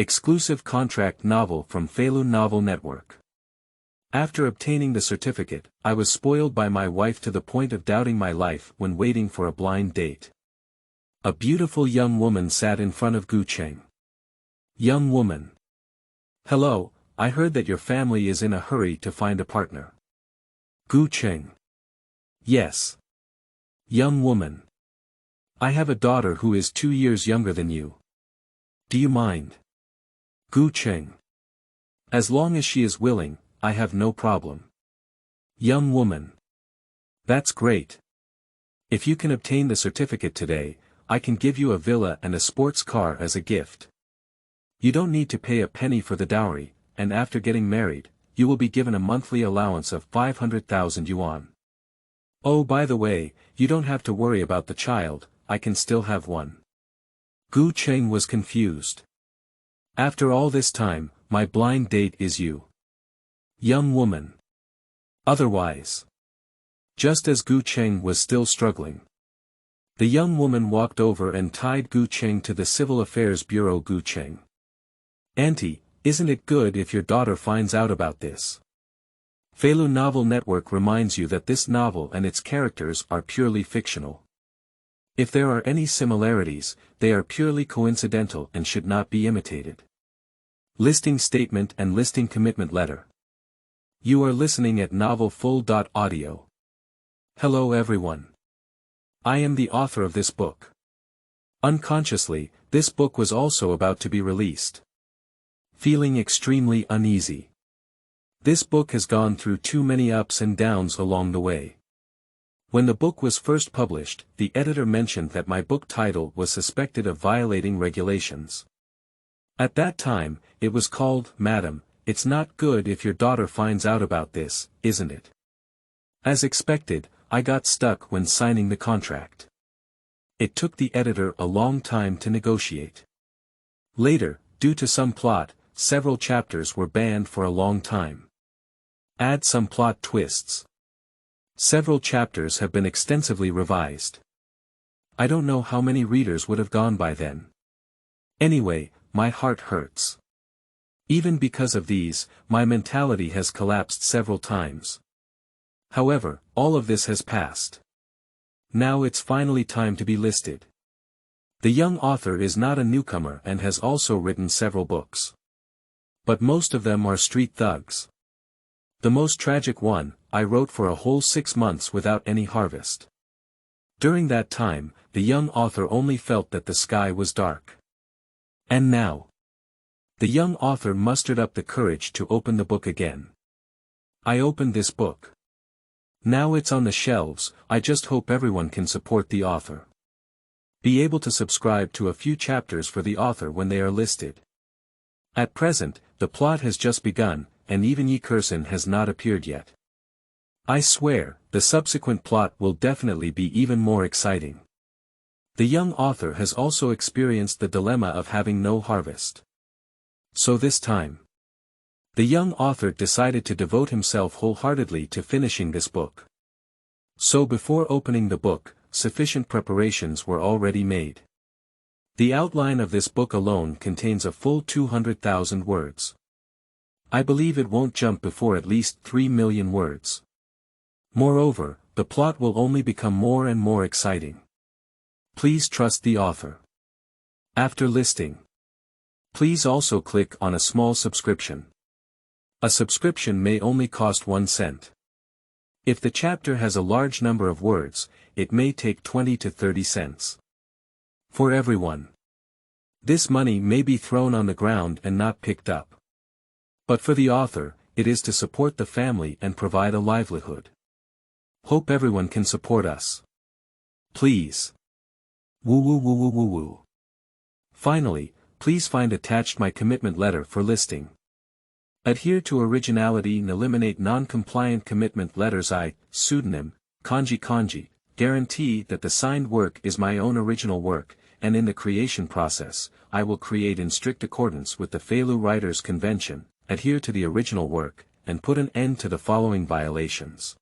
Exclusive contract novel from Feilu Novel Network. After obtaining the certificate, I was spoiled by my wife to the point of doubting my life when waiting for a blind date. A beautiful young woman sat in front of Gu Cheng. Young woman. Hello, I heard that your family is in a hurry to find a partner. Gu Cheng. Yes. Young woman. I have a daughter who is 2 years younger than you. Do you mind? Gu Cheng. As long as she is willing, I have no problem. Young woman. That's great. If you can obtain the certificate today, I can give you a villa and a sports car as a gift. You don't need to pay a penny for the dowry, and after getting married, you will be given a monthly allowance of 500,000 yuan. Oh, by the way, you don't have to worry about the child, I can still have one. Gu Cheng was confused. After all this time, my blind date is you. Young woman. Otherwise. Just as Gu Cheng was still struggling, the young woman walked over and tied Gu Cheng to the Civil Affairs BureauGu Cheng. Auntie, isn't it good if your daughter finds out about this? Feilu Novel Network reminds you that this novel and its characters are purely fictional. If there are any similarities, they are purely coincidental and should not be imitated. Listing statement and listing commitment letter. You are listening at novelfull.audio. Hello everyone. I am the author of this book. Unconsciously, this book was also about to be released. Feeling extremely uneasy. This book has gone through too many ups and downs along the way. When the book was first published, the editor mentioned that my book title was suspected of violating regulations. At that time, it was called, Madam, it's not good if your daughter finds out about this, isn't it? As expected, I got stuck when signing the contract. It took the editor a long time to negotiate. Later, due to some plot, several chapters were banned for a long time. Add some plot twists. Several chapters have been extensively revised. I don't know how many readers would have gone by then. Anyway, my heart hurts. Even because of these, my mentality has collapsed several times. However, all of this has passed. Now it's finally time to be listed. The young author is not a newcomer and has also written several books. But most of them are street thugs. The most tragic one, I wrote for a whole 6 months without any harvest. During that time, the young author only felt that the sky was dark. And now, the young author mustered up the courage to open the book again. I opened this book. Now it's on the shelves, I just hope everyone can support the author. Be able to subscribe to a few chapters for the author when they are listed. At present, the plot has just begun, and even Yi Kurson has not appeared yet. I swear, the subsequent plot will definitely be even more exciting. The young author has also experienced the dilemma of having no harvest. So this time, the young author decided to devote himself wholeheartedly to finishing this book. So before opening the book, sufficient preparations were already made. The outline of this book alone contains a full 200,000 words. I believe it won't jump before at least 3 million words. Moreover, the plot will only become more and more exciting. Please trust the author. After listing, please also click on a small subscription. A subscription may only cost 1 cent. If the chapter has a large number of words, it may take 20 to 30 cents. For everyone. This money may be thrown on the ground and not picked up. But for the author, it is to support the family and provide a livelihood. Hope everyone can support us. Please. Woo woo woo woo woo woo. Finally, please find attached my commitment letter for listing. Adhere to originality and eliminate non-compliant commitment letters. I, pseudonym, Kanji, guarantee that the signed work is my own original work, and in the creation process, I will create in strict accordance with the Feilu Writers' Convention, adhere to the original work, and put an end to the following violations.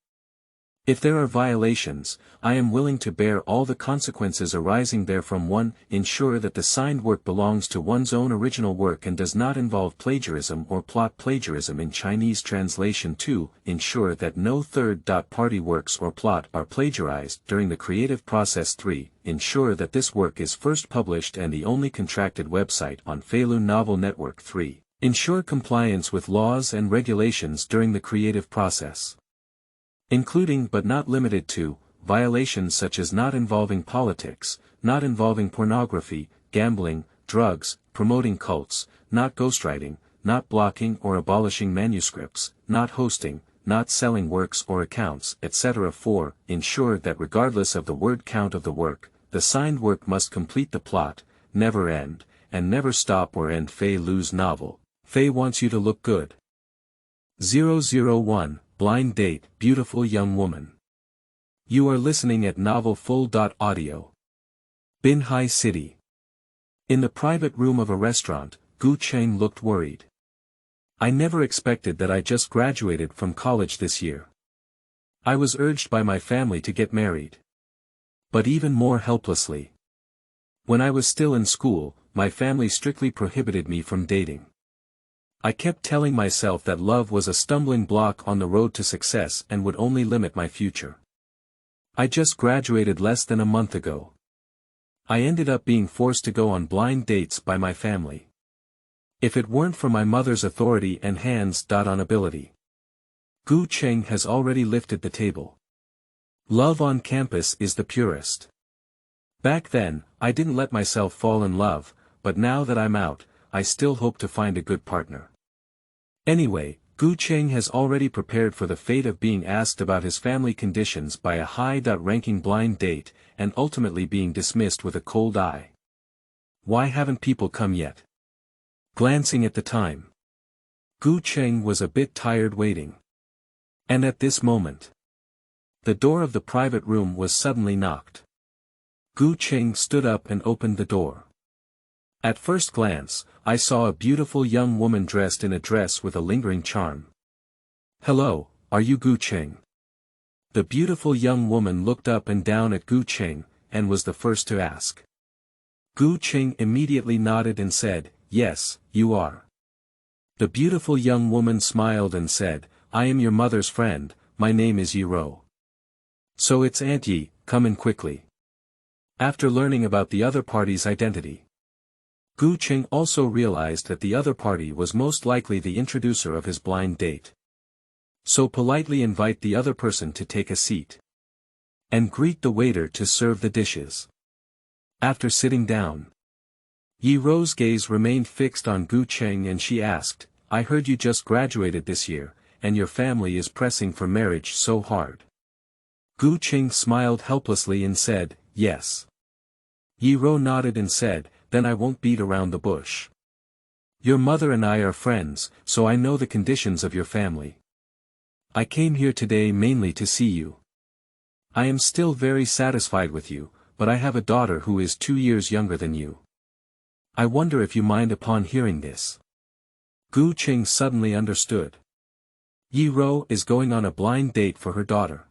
If there are violations, I am willing to bear all the consequences arising therefrom. 1. Ensure that the signed work belongs to one's own original work and does not involve plagiarism or plot plagiarism in Chinese translation. 2. Ensure that no third-party works or plot are plagiarized during the creative process. 3. Ensure that this work is first published and the only contracted website on Feilu Novel Network. 3. Ensure compliance with laws and regulations during the creative process, including but not limited to, violations such as not involving politics, not involving pornography, gambling, drugs, promoting cults, not ghostwriting, not blocking or abolishing manuscripts, not hosting, not selling works or accounts, etc. 4. Ensure that regardless of the word count of the work, the signed work must complete the plot, never end, and never stop or end. Feilu's novel, Fei Wants You to Look Good. 001. Blind Date, Beautiful Young Woman. You are listening at Novel Full.audio. Binhai City. In the private room of a restaurant, Gu Cheng looked worried. I never expected that. I just graduated from college this year. I was urged by my family to get married. But even more helplessly, when I was still in school, my family strictly prohibited me from dating. I kept telling myself that love was a stumbling block on the road to success and would only limit my future. I just graduated less than a month ago. I ended up being forced to go on blind dates by my family. If it weren't for my mother's authority and hands-on ability, Gu Cheng has already lifted the table. Love on campus is the purest. Back then, I didn't let myself fall in love, but now that I'm out, I still hope to find a good partner. Anyway, Gu Cheng has already prepared for the fate of being asked about his family conditions by a high-ranking blind date, and ultimately being dismissed with a cold eye. Why haven't people come yet? Glancing at the time, Gu Cheng was a bit tired waiting. And at this moment, the door of the private room was suddenly knocked. Gu Cheng stood up and opened the door. At first glance, I saw a beautiful young woman dressed in a dress with a lingering charm. Hello, are you Gu Cheng? The beautiful young woman looked up and down at Gu Cheng, and was the first to ask. Gu Cheng immediately nodded and said, Yes, you are. The beautiful young woman smiled and said, I am your mother's friend, my name is Yi-Ro. So it's Auntie, come in quickly. After learning about the other party's identity, Gu Cheng also realized that the other party was most likely the introducer of his blind date. So politely invite the other person to take a seat. And greet the waiter to serve the dishes. After sitting down, Yi-Ro's gaze remained fixed on Gu Cheng and she asked, I heard you just graduated this year, and your family is pressing for marriage so hard. Gu Cheng smiled helplessly and said, Yes. Yi-Ro nodded and said, Then I won't beat around the bush. Your mother and I are friends, so I know the conditions of your family. I came here today mainly to see you. I am still very satisfied with you, but I have a daughter who is 2 years younger than you. I wonder if you mind. Upon hearing this, Gu Cheng suddenly understood. Yi-Ro is going on a blind date for her daughter.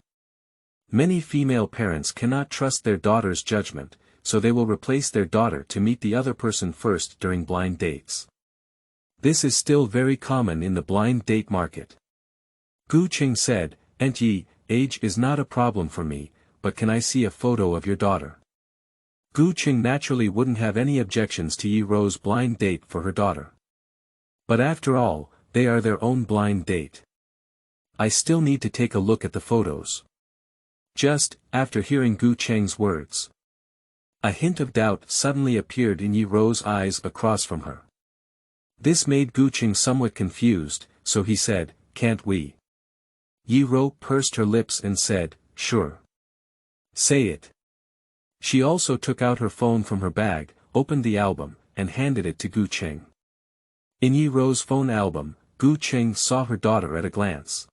Many female parents cannot trust their daughter's judgment, so they will replace their daughter to meet the other person first during blind dates. This is still very common in the blind date market. Gu Cheng said, Auntie, age is not a problem for me, but can I see a photo of your daughter? Gu Cheng naturally wouldn't have any objections to Yi-Ro's blind date for her daughter. But after all, they are their own blind date. I still need to take a look at the photos. Just, after hearing Gu Cheng's words, a hint of doubt suddenly appeared in Yi-Ro's eyes across from her. This made Gu Cheng somewhat confused, so he said, Can't we? Yi-Ro pursed her lips and said, Sure. Say it. She also took out her phone from her bag, opened the album, and handed it to Gu Cheng. In Yi-Ro's phone album, Gu Cheng saw her daughter at a glance.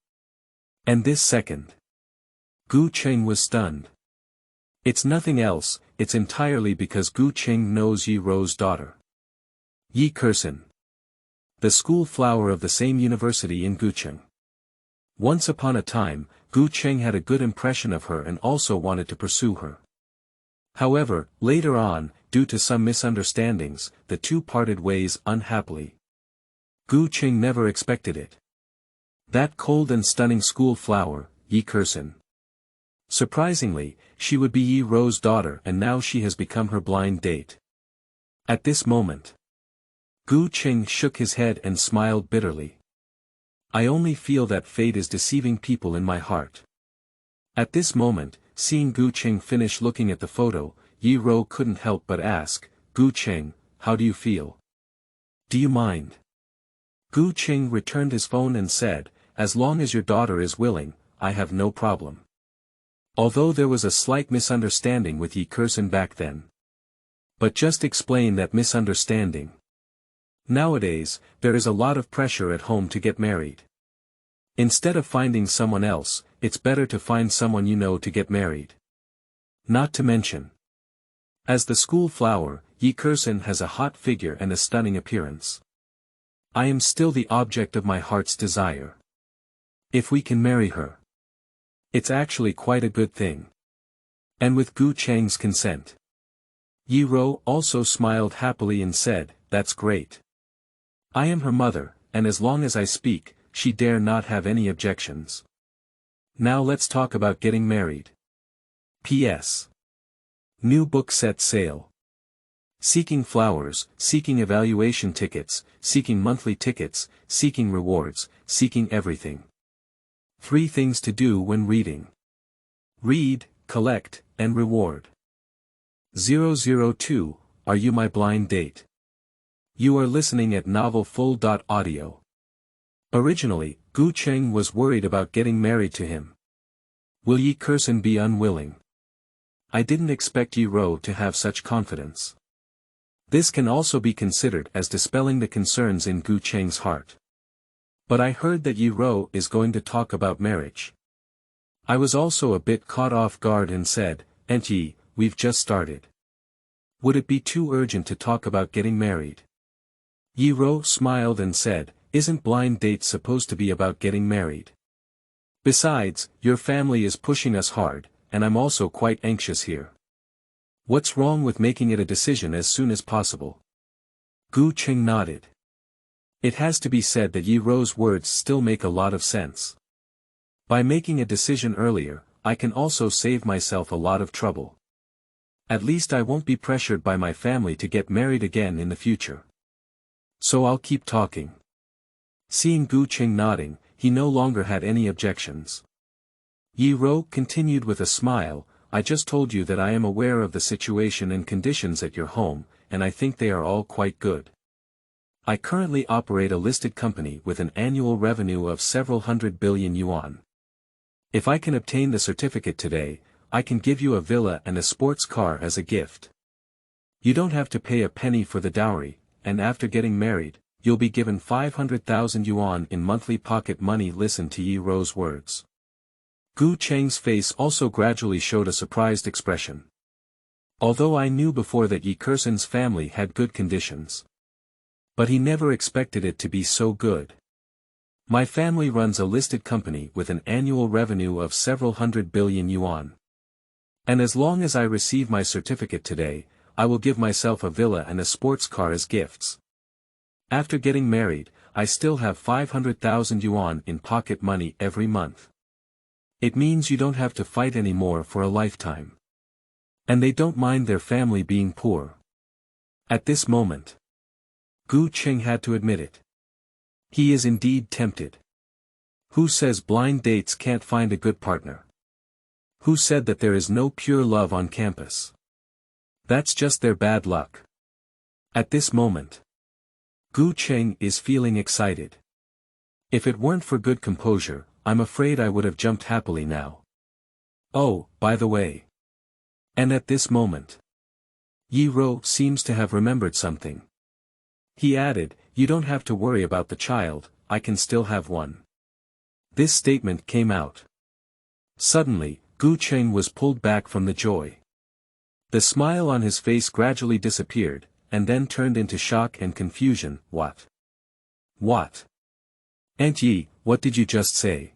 And this second, Gu Cheng was stunned. It's nothing else, it's entirely because Gu Cheng knows Yi-Ro's daughter. Yi Kersen, the school flower of the same university in Gu Cheng. Once upon a time, Gu Cheng had a good impression of her and also wanted to pursue her. However, later on, due to some misunderstandings, the two parted ways unhappily. Gu Cheng never expected it. That cold and stunning school flower, Yi Kersen. Surprisingly, she would be Yi Ro's daughter and now she has become her blind date. At this moment, Gu Cheng shook his head and smiled bitterly. I only feel that fate is deceiving people in my heart. At this moment, seeing Gu Cheng finish looking at the photo, Yi Ro couldn't help but ask, Gu Cheng, how do you feel? Do you mind? Gu Cheng returned his phone and said, as long as your daughter is willing, I have no problem. Although there was a slight misunderstanding with Yi Kersen back then. But just explain that misunderstanding. Nowadays, there is a lot of pressure at home to get married. Instead of finding someone else, it's better to find someone you know to get married. Not to mention, as the school flower, Yi Kersen has a hot figure and a stunning appearance. I am still the object of my heart's desire. If we can marry her, it's actually quite a good thing. And with Gu Cheng's consent. Yi Ro also smiled happily and said, that's great. I am her mother, and as long as I speak, she dare not have any objections. Now let's talk about getting married. P.S. New book set sale. Seeking flowers, seeking evaluation tickets, seeking monthly tickets, seeking rewards, seeking everything. 3 things to do when reading. Read, collect, and reward. 002, Are You My Blind Date? You are listening at novelfull.audio. Originally, Gu Cheng was worried about getting married to him. Will Yi Kersen be unwilling? I didn't expect Yi Ro to have such confidence. This can also be considered as dispelling the concerns in Gu Cheng's heart. But I heard that Yi Ro is going to talk about marriage. I was also a bit caught off guard and said, Auntie, we've just started. Would it be too urgent to talk about getting married? Yi Ro smiled and said, isn't blind dates supposed to be about getting married? Besides, your family is pushing us hard, and I'm also quite anxious here. What's wrong with making it a decision as soon as possible? Gu Cheng nodded. It has to be said that Yi Ro's words still make a lot of sense. By making a decision earlier, I can also save myself a lot of trouble. At least I won't be pressured by my family to get married again in the future. So I'll keep talking. Seeing Gu Cheng nodding, he no longer had any objections. Yi Ro continued with a smile, I just told you that I am aware of the situation and conditions at your home, and I think they are all quite good. I currently operate a listed company with an annual revenue of several hundred billion yuan. If I can obtain the certificate today, I can give you a villa and a sports car as a gift. You don't have to pay a penny for the dowry, and after getting married, you'll be given 500,000 yuan in monthly pocket money. Listen to Yi Ro's words. Gu Cheng's face also gradually showed a surprised expression. Although I knew before that Yi Kersen's family had good conditions. But he never expected it to be so good. My family runs a listed company with an annual revenue of several hundred billion yuan. And as long as I receive my certificate today, I will give myself a villa and a sports car as gifts. After getting married, I still have 500,000 yuan in pocket money every month. It means you don't have to fight anymore for a lifetime. And they don't mind their family being poor. At this moment, Gu Cheng had to admit it. He is indeed tempted. Who says blind dates can't find a good partner? Who said that there is no pure love on campus? That's just their bad luck. At this moment, Gu Cheng is feeling excited. If it weren't for good composure, I'm afraid I would have jumped happily now. Oh, by the way. And at this moment, Yi Ro seems to have remembered something. He added, you don't have to worry about the child, I can still have one. This statement came out. Suddenly, Gu Cheng was pulled back from the joy. The smile on his face gradually disappeared, and then turned into shock and confusion. What? What? Auntie, what did you just say?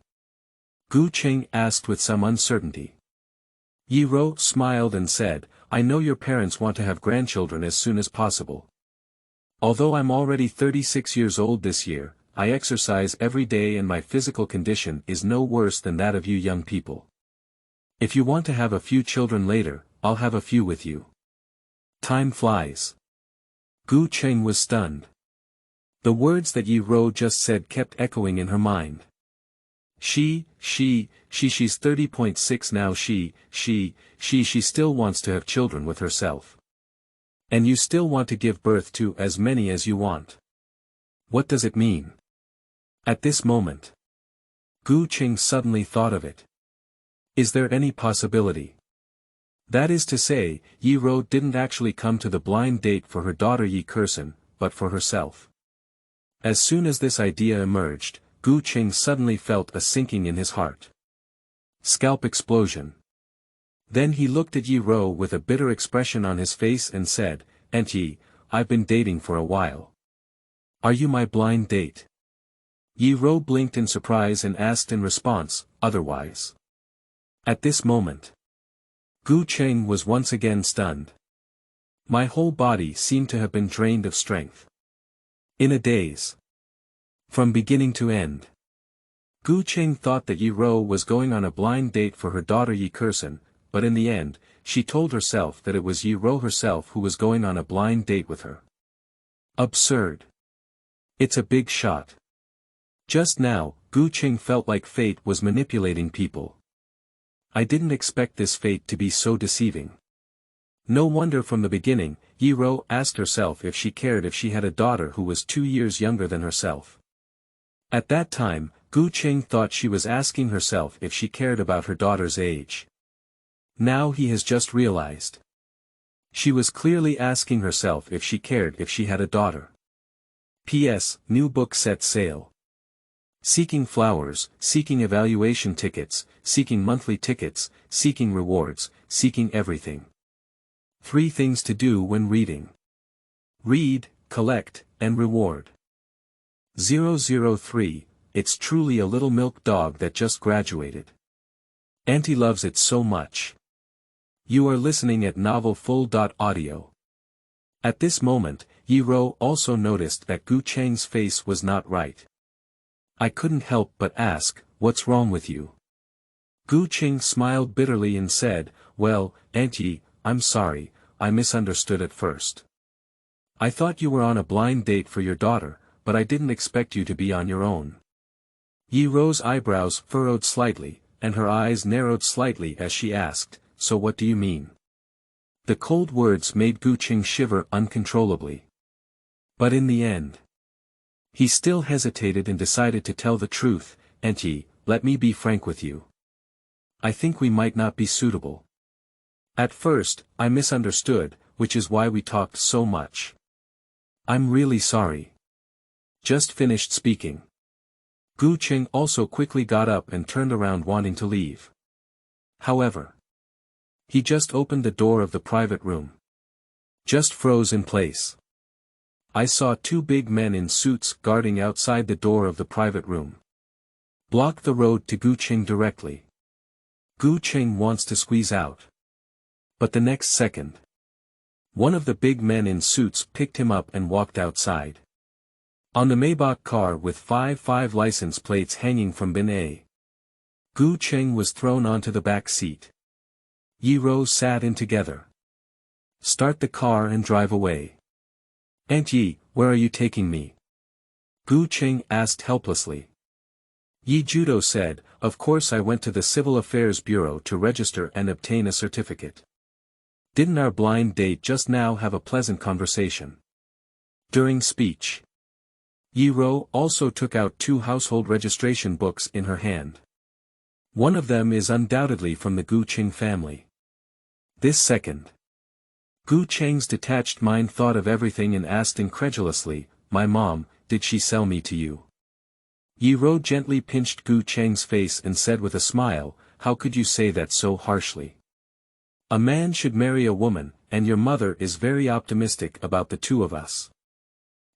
Gu Cheng asked with some uncertainty. Yi-ro smiled and said, I know your parents want to have grandchildren as soon as possible. Although I'm already 36 years old this year, I exercise every day and my physical condition is no worse than that of you young people. If you want to have a few children later, I'll have a few with you. Time flies. Gu Cheng was stunned. The words that Yi-ro just said kept echoing in her mind. She's 30.6 now she still wants to have children with herself. And you still want to give birth to as many as you want. What does it mean? At this moment, Gu Cheng suddenly thought of it. Is there any possibility? That is to say, Yi-ro didn't actually come to the blind date for her daughter Yi-Kursen, but for herself. As soon as this idea emerged, Gu Cheng suddenly felt a sinking in his heart. Scalp explosion. Then he looked at Yi-ro with a bitter expression on his face and said, Auntie, I've been dating for a while. Are you my blind date? Yi-ro blinked in surprise and asked in response, otherwise. At this moment, Gu Cheng was once again stunned. My whole body seemed to have been drained of strength. In a daze. From beginning to end. Gu Cheng thought that Yi-ro was going on a blind date for her daughter Yi-Kursen, but in the end, she told herself that it was Yi-ro herself who was going on a blind date with her. Absurd. It's a big shot. Just now, Gu Cheng felt like fate was manipulating people. I didn't expect this fate to be so deceiving. No wonder from the beginning, Yi-ro asked herself if she cared if she had a daughter who was 2 years younger than herself. At that time, Gu Cheng thought she was asking herself if she cared about her daughter's age. Now he has just realized. She was clearly asking herself if she cared if she had a daughter. P.S. New book set sale. Seeking flowers, seeking evaluation tickets, seeking monthly tickets, seeking rewards, seeking everything. 3 things to do when reading. Read, collect, and reward. 003, it's truly a little milk dog that just graduated. Auntie loves it so much. You are listening at novelfull.audio. At this moment, Yi-ro also noticed that Gu Cheng's face was not right. I couldn't help but ask, what's wrong with you? Gu Cheng smiled bitterly and said, well, Auntie, I'm sorry, I misunderstood at first. I thought you were on a blind date for your daughter, but I didn't expect you to be on your own. Yi-ro's eyebrows furrowed slightly, and her eyes narrowed slightly as she asked, so what do you mean? The cold words made Gu Cheng shiver uncontrollably. But in the end, he still hesitated and decided to tell the truth. Auntie, let me be frank with you. I think we might not be suitable. At first, I misunderstood, which is why we talked so much. I'm really sorry. Just finished speaking. Gu Cheng also quickly got up and turned around wanting to leave. However, he just opened the door of the private room. Just froze in place. I saw 2 big men in suits guarding outside the door of the private room. Block the road to Gu Cheng directly. Gu Cheng wants to squeeze out. But the next second, one of the big men in suits picked him up and walked outside. On the Maybach car with 5 license plates hanging from bin A. Gu Cheng was thrown onto the back seat. Yi-ro sat in together. Start the car and drive away. Auntie, where are you taking me? Gu Cheng asked helplessly. Yi-judo said, of course I went to the Civil Affairs Bureau to register and obtain a certificate. Didn't our blind date just now have a pleasant conversation? During speech, Yi-ro also took out 2 household registration books in her hand. One of them is undoubtedly from the Gu Cheng family. This second, Gu Cheng's detached mind thought of everything and asked incredulously, my mom, did she sell me to you? Yi-ro gently pinched Gu Cheng's face and said with a smile, how could you say that so harshly? A man should marry a woman, and your mother is very optimistic about the 2 of us.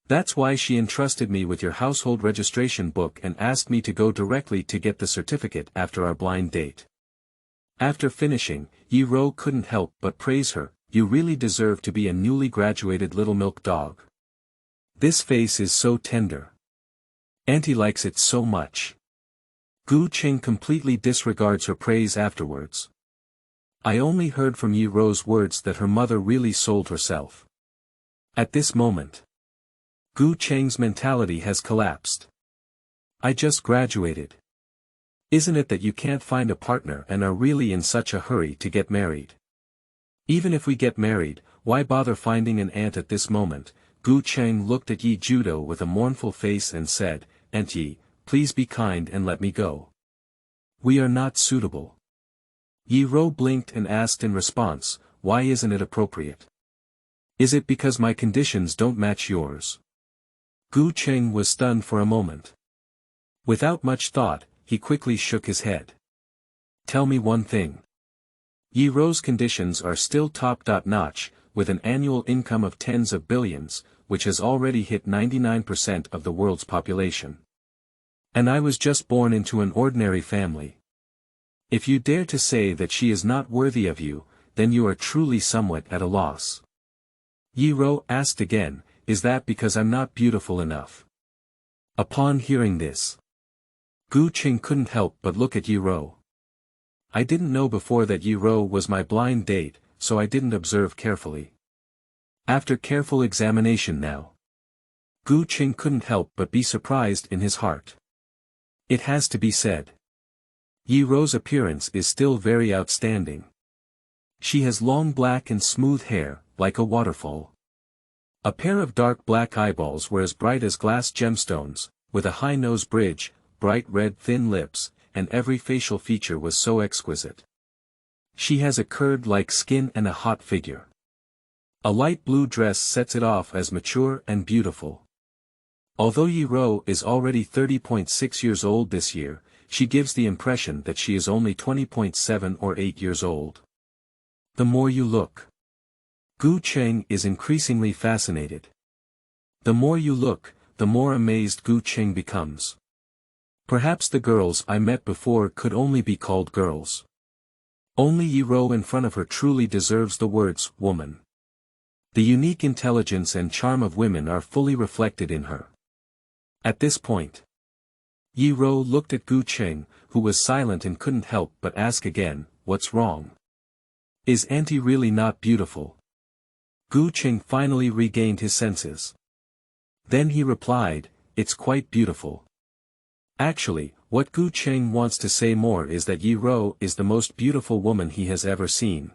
That's why she entrusted me with your household registration book and asked me to go directly to get the certificate after our blind date. After finishing, Yi-ro couldn't help but praise her. You really deserve to be a newly graduated little milk dog. This face is so tender. Auntie likes it so much. Gu Cheng completely disregards her praise afterwards. I only heard from Yi-ro's words that her mother really sold herself. At this moment, Gu Cheng's mentality has collapsed. I just graduated. Isn't it that you can't find a partner and are really in such a hurry to get married? Even if we get married, why bother finding an aunt at this moment? Gu Cheng looked at Yi Judo with a mournful face and said, Auntie, please be kind and let me go. We are not suitable. Yi-ro blinked and asked in response, why isn't it appropriate? Is it because my conditions don't match yours? Gu Cheng was stunned for a moment. Without much thought, he quickly shook his head. Tell me one thing. Yi-ro's conditions are still top-notch, with an annual income of tens of billions, which has already hit 99% of the world's population. And I was just born into an ordinary family. If you dare to say that she is not worthy of you, then you are truly somewhat at a loss. Yi-ro asked again, is that because I'm not beautiful enough? Upon hearing this, Gu Cheng couldn't help but look at Yi-ro. I didn't know before that Yi-ro was my blind date, so I didn't observe carefully. After careful examination now, Gu Cheng couldn't help but be surprised in his heart. It has to be said. Yi-ro's appearance is still very outstanding. She has long black and smooth hair, like a waterfall. A pair of dark black eyeballs were as bright as glass gemstones, with a high nose bridge, bright red thin lips, and every facial feature was so exquisite. She has a curd-like skin and a hot figure. A light blue dress sets it off as mature and beautiful. Although Yi-ro is already 30.6 years old this year, she gives the impression that she is only 20.7 or 8 years old. The more you look, Gu Cheng is increasingly fascinated. The more you look, the more amazed Gu Cheng becomes. Perhaps the girls I met before could only be called girls. Only Yi-ro in front of her truly deserves the words, woman. The unique intelligence and charm of women are fully reflected in her. At this point, Yi-ro looked at Gu Cheng, who was silent and couldn't help but ask again, what's wrong? Is Auntie really not beautiful? Gu Cheng finally regained his senses. Then he replied, it's quite beautiful. Actually, what Gu Cheng wants to say more is that Yi-ro is the most beautiful woman he has ever seen.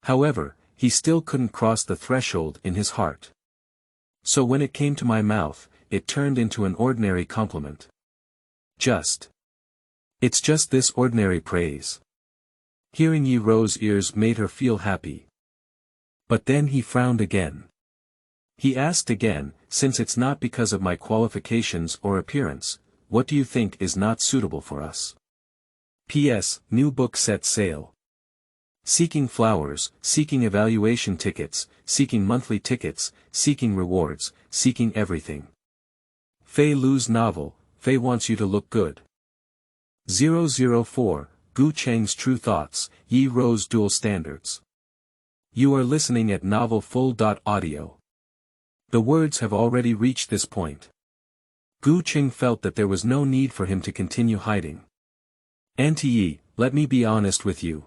However, he still couldn't cross the threshold in his heart. So when it came to my mouth, it turned into an ordinary compliment. It's just this ordinary praise. Hearing Yi-ro's ears made her feel happy. But then he frowned again. He asked again, since it's not because of my qualifications or appearance, what do you think is not suitable for us? P.S. New book set sale. Seeking flowers, seeking evaluation tickets, seeking monthly tickets, seeking rewards, seeking everything. Feilu's novel, Fei Wants You to Look Good. 004, Gu Cheng's True Thoughts, Yi-ro's Dual Standards. You are listening at Novel Full.audio. The words have already reached this point. Gu Cheng felt that there was no need for him to continue hiding. Auntie Yi, let me be honest with you.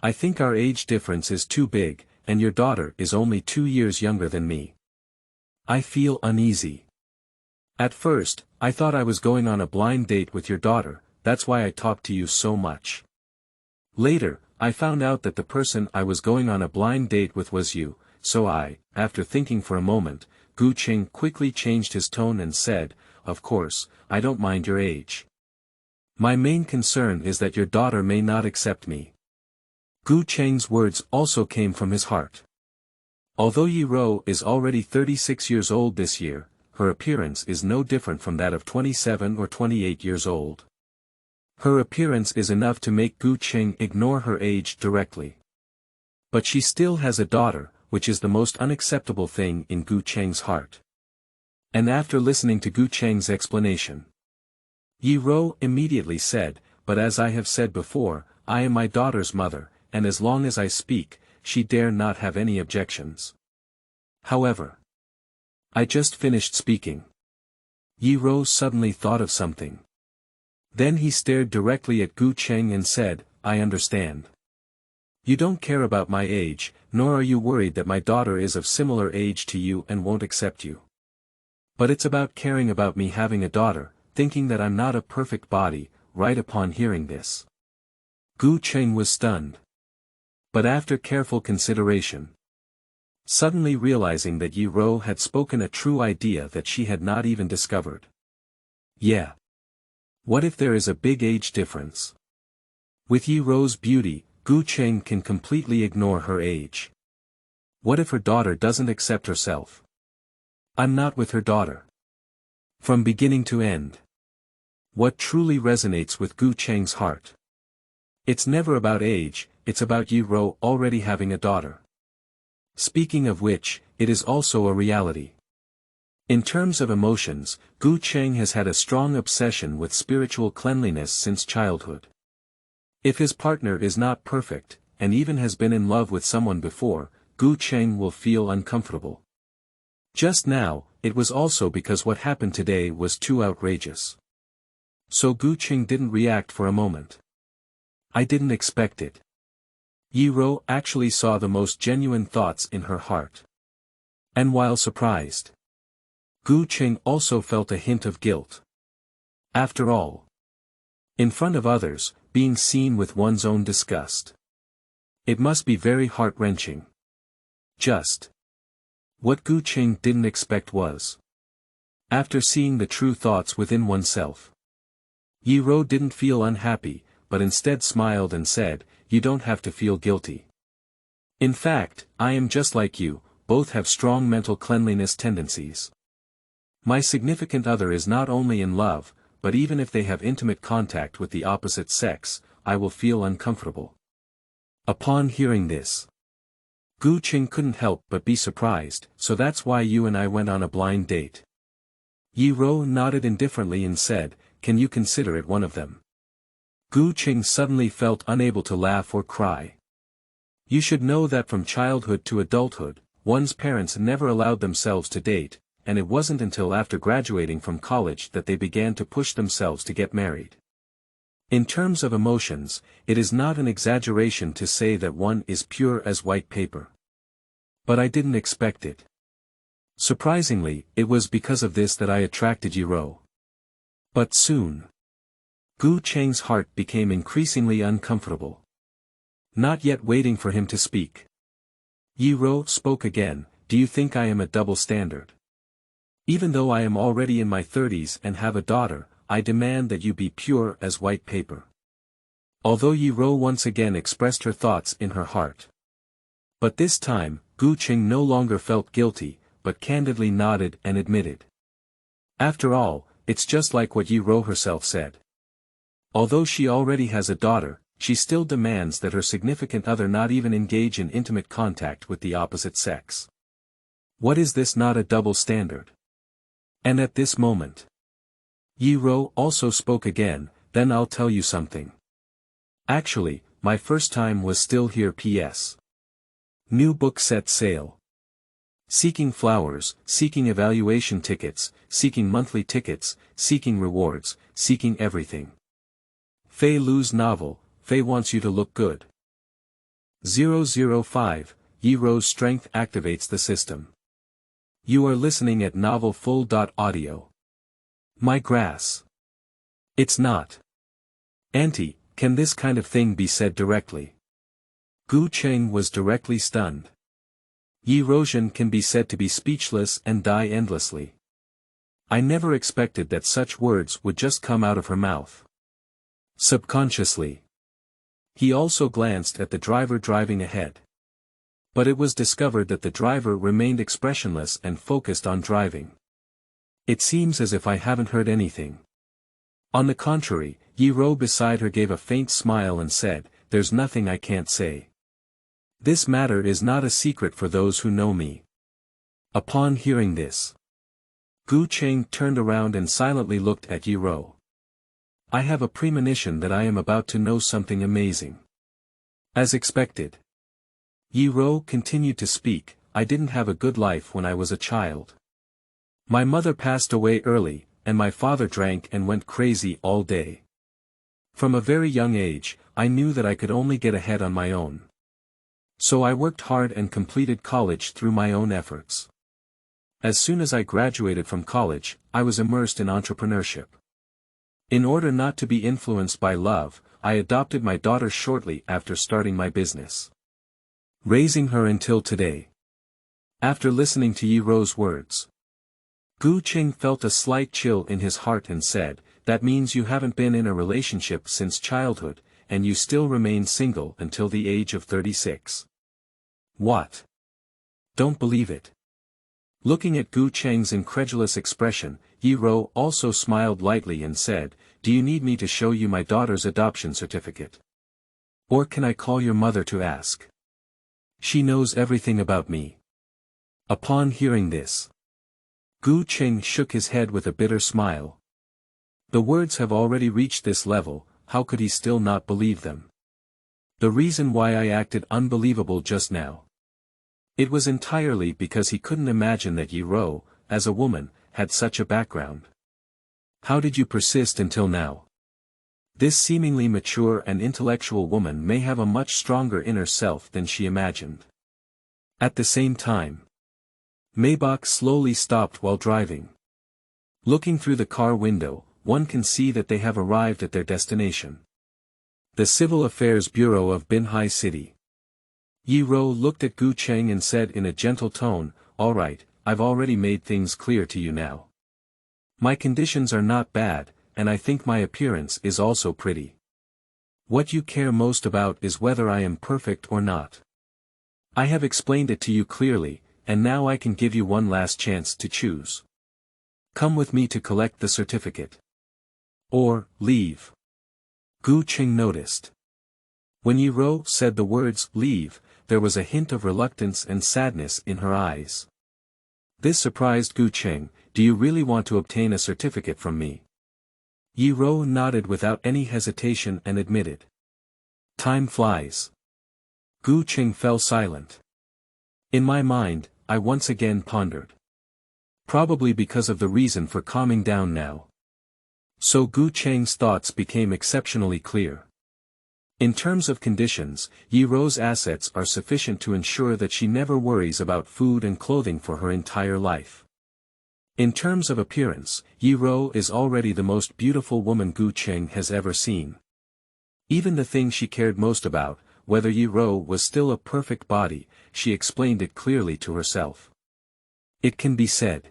I think our age difference is too big, and your daughter is only 2 years younger than me. I feel uneasy. At first, I thought I was going on a blind date with your daughter, that's why I talked to you so much. Later, I found out that the person I was going on a blind date with was you, so after thinking for a moment, Gu Cheng quickly changed his tone and said, of course, I don't mind your age. My main concern is that your daughter may not accept me. Gu Cheng's words also came from his heart. Although Yi-ro is already 36 years old this year, her appearance is no different from that of 27 or 28 years old. Her appearance is enough to make Gu Cheng ignore her age directly. But she still has a daughter, which is the most unacceptable thing in Gu Cheng's heart. And after listening to Gu Cheng's explanation, Yi-ro immediately said, "But as I have said before, I am my daughter's mother, and as long as I speak, she dare not have any objections. However, I just finished speaking." Yi-ro suddenly thought of something. Then he stared directly at Gu Cheng and said, "I understand. You don't care about my age, nor are you worried that my daughter is of similar age to you and won't accept you. But it's about caring about me having a daughter, thinking that I'm not a perfect body." Right upon hearing this, Gu Cheng was stunned. But after careful consideration, suddenly realizing that Yi-ro had spoken a true idea that she had not even discovered. Yeah. What if there is a big age difference? With Yi-ro's beauty, Gu Cheng can completely ignore her age. What if her daughter doesn't accept herself? I'm not with her daughter. From beginning to end. What truly resonates with Gu Cheng's heart? It's never about age, it's about Yi-ro already having a daughter. Speaking of which, it is also a reality. In terms of emotions, Gu Cheng has had a strong obsession with spiritual cleanliness since childhood. If his partner is not perfect, and even has been in love with someone before, Gu Cheng will feel uncomfortable. Just now, it was also because what happened today was too outrageous. So Gu Cheng didn't react for a moment. I didn't expect it. Yi-ro actually saw the most genuine thoughts in her heart. And while surprised, Gu Cheng also felt a hint of guilt. After all, in front of others, being seen with one's own disgust. It must be very heart-wrenching. Just what Gu Cheng didn't expect was, after seeing the true thoughts within oneself, Yi-ro didn't feel unhappy, but instead smiled and said, "You don't have to feel guilty. In fact, I am just like you, both have strong mental cleanliness tendencies. My significant other is not only in love, but even if they have intimate contact with the opposite sex, I will feel uncomfortable." Upon hearing this, Gu Cheng couldn't help but be surprised. "So that's why you and I went on a blind date?" Yi-ro nodded indifferently and said, "Can you consider it one of them?" Gu Cheng suddenly felt unable to laugh or cry. You should know that from childhood to adulthood, one's parents never allowed themselves to date, and it wasn't until after graduating from college that they began to push themselves to get married. In terms of emotions, it is not an exaggeration to say that one is pure as white paper. But I didn't expect it. Surprisingly, it was because of this that I attracted Yi-ro. But soon, Gu Cheng's heart became increasingly uncomfortable. Not yet waiting for him to speak, Yi-ro spoke again. "Do you think I am a double standard? Even though I am already in my 30s and have a daughter, I demand that you be pure as white paper." Although Yi-ro once again expressed her thoughts in her heart. But this time, Gu Cheng no longer felt guilty, but candidly nodded and admitted. After all, it's just like what Yi-ro herself said. Although she already has a daughter, she still demands that her significant other not even engage in intimate contact with the opposite sex. What is this not a double standard? And at this moment, Yi-ro also spoke again. "Then I'll tell you something. Actually, my first time was still here. P.S. New book set sale. Seeking flowers, seeking evaluation tickets, seeking monthly tickets, seeking rewards, seeking everything. Feilu's novel, Fei Wants You to Look Good." 005, Yi-ro's strength activates the system. You are listening at novelfull.audio. My grass. It's not. Auntie, can this kind of thing be said directly? Gu Cheng was directly stunned. Yi-rosion can be said to be speechless and die endlessly. I never expected that such words would just come out of her mouth. Subconsciously, he also glanced at the driver driving ahead. But it was discovered that the driver remained expressionless and focused on driving. It seems as if I haven't heard anything. On the contrary, Yi-ro beside her gave a faint smile and said, "There's nothing I can't say. This matter is not a secret for those who know me." Upon hearing this, Gu Cheng turned around and silently looked at Yi-Ro. I have a premonition that I am about to know something amazing. As expected. Yi-Ro continued to speak, I didn't have a good life when I was a child. My mother passed away early, and my father drank and went crazy all day. From a very young age, I knew that I could only get ahead on my own. So I worked hard and completed college through my own efforts. As soon as I graduated from college, I was immersed in entrepreneurship. In order not to be influenced by love, I adopted my daughter shortly after starting my business. Raising her until today. After listening to Yi-Ro's words, Gu Cheng felt a slight chill in his heart and said, that means you haven't been in a relationship since childhood, and you still remain single until the age of 36. What? Don't believe it. Looking at Gu Cheng's incredulous expression, Yi-Ro also smiled lightly and said, do you need me to show you my daughter's adoption certificate? Or can I call your mother to ask? She knows everything about me. Upon hearing this, Gu Cheng shook his head with a bitter smile. The words have already reached this level, how could he still not believe them? The reason why I acted unbelievable just now. It was entirely because he couldn't imagine that Yi-Ro, as a woman, had such a background. How did you persist until now? This seemingly mature and intellectual woman may have a much stronger inner self than she imagined. At the same time, Maybach slowly stopped while driving. Looking through the car window, one can see that they have arrived at their destination. The Civil Affairs Bureau of Binhai City. Yi-Ro looked at Gu Cheng and said in a gentle tone, all right, I've already made things clear to you now. My conditions are not bad, and I think my appearance is also pretty. What you care most about is whether I am perfect or not. I have explained it to you clearly, and now I can give you one last chance to choose. Come with me to collect the certificate. Or, leave. Gu Cheng noticed. When Yi-Ro said the words, leave, there was a hint of reluctance and sadness in her eyes. This surprised Gu Cheng, do you really want to obtain a certificate from me? Yi-Ro nodded without any hesitation and admitted. Time flies. Gu Cheng fell silent. In my mind, I once again pondered. Probably because of the reason for calming down now. So Gu Cheng's thoughts became exceptionally clear. In terms of conditions, Yi-Ro's assets are sufficient to ensure that she never worries about food and clothing for her entire life. In terms of appearance, Yi-Ro is already the most beautiful woman Gu Cheng has ever seen. Even the thing she cared most about, whether Yi-Ro was still a perfect body, she explained it clearly to herself. It can be said.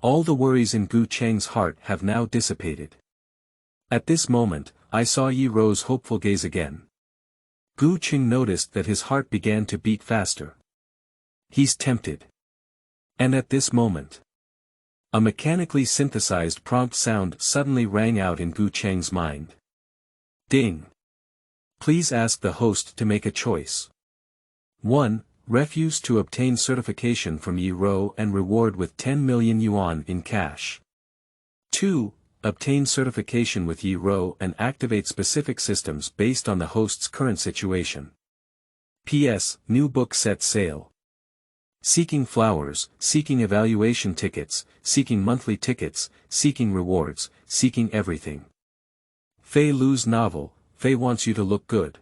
All the worries in Gu Cheng's heart have now dissipated. At this moment, I saw Yi-Ro's hopeful gaze again. Gu Cheng noticed that his heart began to beat faster. He's tempted. And at this moment, a mechanically synthesized prompt sound suddenly rang out in Gu Cheng's mind. Ding. Please ask the host to make a choice. 1. Refuse to obtain certification from Yi-Ro and reward with 10 million yuan in cash. 2. Obtain certification with Yi-Ro and activate specific systems based on the host's current situation. P.S. New book set sale. Seeking flowers, seeking evaluation tickets, seeking monthly tickets, seeking rewards, seeking everything. Feilu's novel, Fei Wants You to Look Good.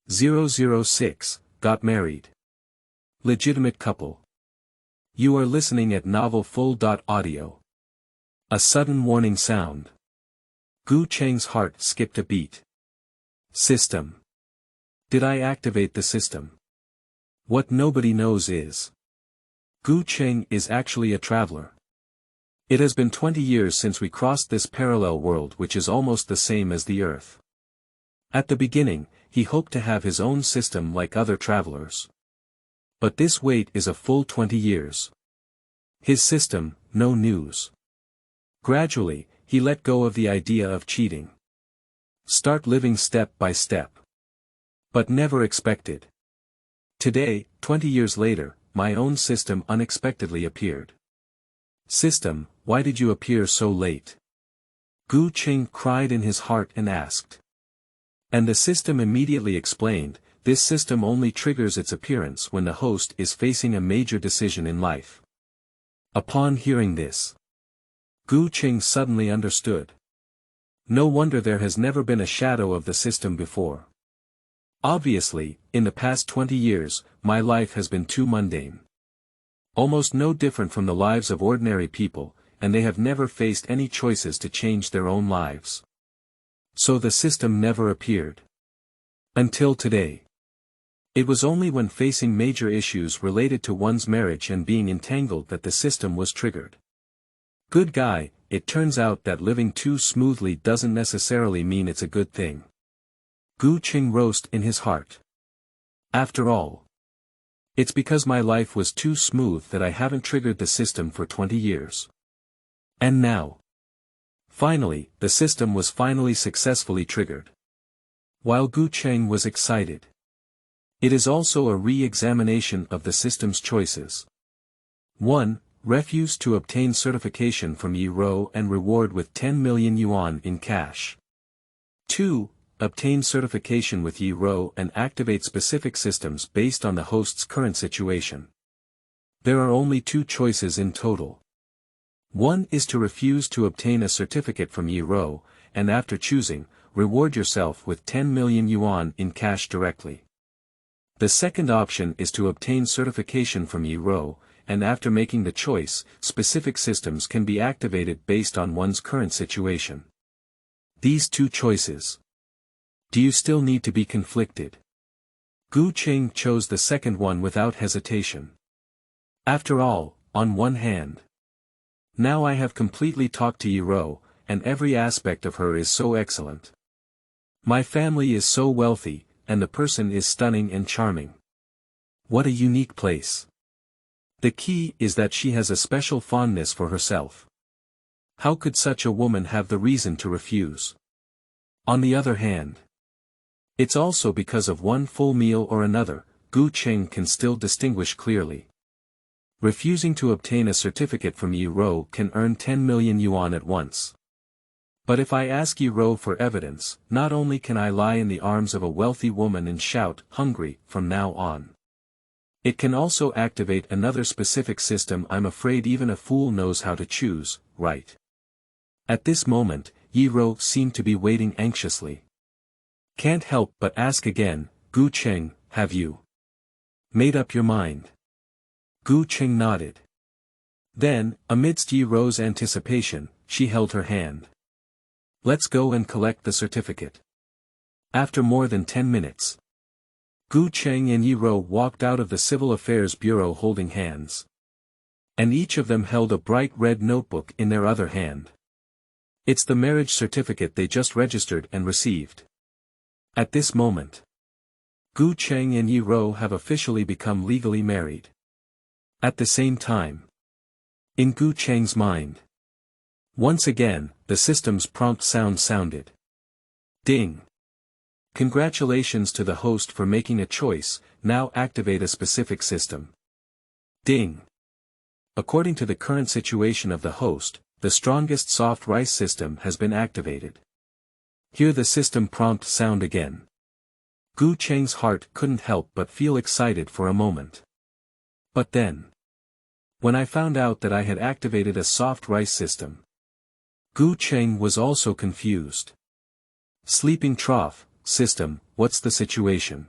006, Got Married. Legitimate couple. You are listening at Novel Full.Audio. A sudden warning sound. Gu Cheng's heart skipped a beat. System. Did I activate the system? What nobody knows is, Gu Cheng is actually a traveler. It has been 20 years since we crossed this parallel world which is almost the same as the Earth. At the beginning, he hoped to have his own system like other travelers. But this wait is a full 20 years. His system, no news. Gradually, he let go of the idea of cheating. Start living step by step. But never expected. Today, 20 years later, my own system unexpectedly appeared. System, why did you appear so late? Gu Cheng cried in his heart and asked. And the system immediately explained, this system only triggers its appearance when the host is facing a major decision in life. Upon hearing this, Gu Cheng suddenly understood. No wonder there has never been a shadow of the system before. Obviously, in the past 20 years, my life has been too mundane. Almost no different from the lives of ordinary people, and they have never faced any choices to change their own lives. So the system never appeared. Until today. It was only when facing major issues related to one's marriage and being entangled that the system was triggered. Good guy, it turns out that living too smoothly doesn't necessarily mean it's a good thing. Gu Cheng roast in his heart. After all, it's because my life was too smooth that I haven't triggered the system for 20 years. And now. Finally, the system was finally successfully triggered. While Gu Cheng was excited. It is also a re-examination of the system's choices. 1. Refuse to obtain certification from Yi-Ro and reward with 10 million yuan in cash. 2. Obtain certification with Yi-Ro and activate specific systems based on the host's current situation. There are only 2 choices in total. 1 is to refuse to obtain a certificate from Yi-Ro, and after choosing, reward yourself with 10 million yuan in cash directly. The second option is to obtain certification from Yi-Ro, and after making the choice, specific systems can be activated based on one's current situation. These 2 choices. Do you still need to be conflicted? Gu Cheng chose the second one without hesitation. After all, on one hand, now I have completely talked to Yi-Ro, and every aspect of her is so excellent. My family is so wealthy, and the person is stunning and charming. What a unique place. The key is that she has a special fondness for herself. How could such a woman have the reason to refuse? On the other hand, it's also because of one full meal or another, Gu Cheng can still distinguish clearly. Refusing to obtain a certificate from Yi-Ro can earn 10 million yuan at once. But if I ask Yi-Ro for evidence, not only can I lie in the arms of a wealthy woman and shout, hungry, from now on. It can also activate another specific system I'm afraid even a fool knows how to choose, right? At this moment, Yi-Ro seemed to be waiting anxiously. Can't help but ask again, Gu Cheng, have you made up your mind? Gu Cheng nodded. Then, amidst Yi-Ro's anticipation, she held her hand. Let's go and collect the certificate. After more than 10 minutes, Gu Cheng and Yi-Ro walked out of the Civil Affairs Bureau holding hands. And each of them held a bright red notebook in their other hand. It's the marriage certificate they just registered and received. At this moment, Gu Cheng and Yi-Ro have officially become legally married. At the same time, in Gu Cheng's mind, once again, the system's prompt sound sounded. Ding! Congratulations to the host for making a choice, now activate a specific system. Ding! According to the current situation of the host, the strongest soft rice system has been activated. Hear the system prompt sound again. Gu Cheng's heart couldn't help but feel excited for a moment. But then, when I found out that I had activated a soft rice system, Gu Cheng was also confused. Sleeping trough system, what's the situation?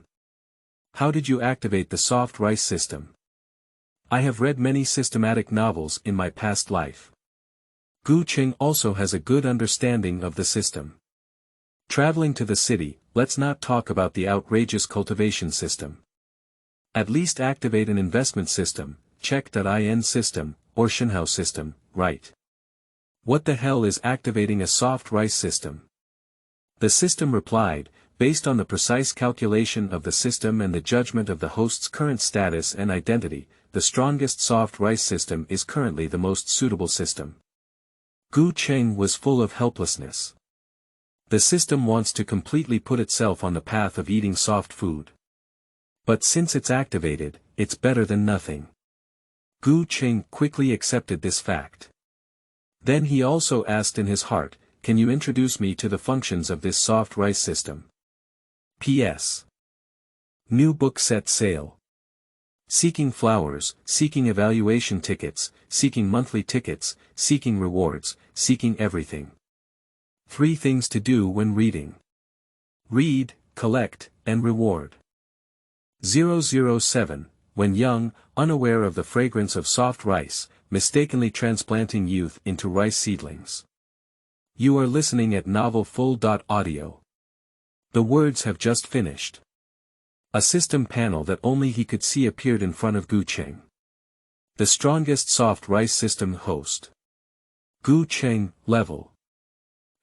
How did you activate the soft rice system? I have read many systematic novels in my past life. Gu Cheng also has a good understanding of the system. Traveling to the city, let's not talk about the outrageous cultivation system. At least activate an investment system, check.In system, or Shenhao system, right? What the hell is activating a soft rice system? The system replied, based on the precise calculation of the system and the judgment of the host's current status and identity, the strongest soft rice system is currently the most suitable system. Gu Cheng was full of helplessness. The system wants to completely put itself on the path of eating soft food. But since it's activated, it's better than nothing. Gu Cheng quickly accepted this fact. Then he also asked in his heart, "Can you introduce me to the functions of this soft rice system?" P.S. New book set sale. Seeking flowers, seeking evaluation tickets, seeking monthly tickets, seeking rewards, seeking everything. 3 things to do when reading. Read, collect, and reward. 007, when young, unaware of the fragrance of soft rice, mistakenly transplanting youth into rice seedlings. You are listening at Novel Full.Audio. The words have just finished. A system panel that only he could see appeared in front of Gu Cheng. The strongest soft rice system host. Gu Cheng, level.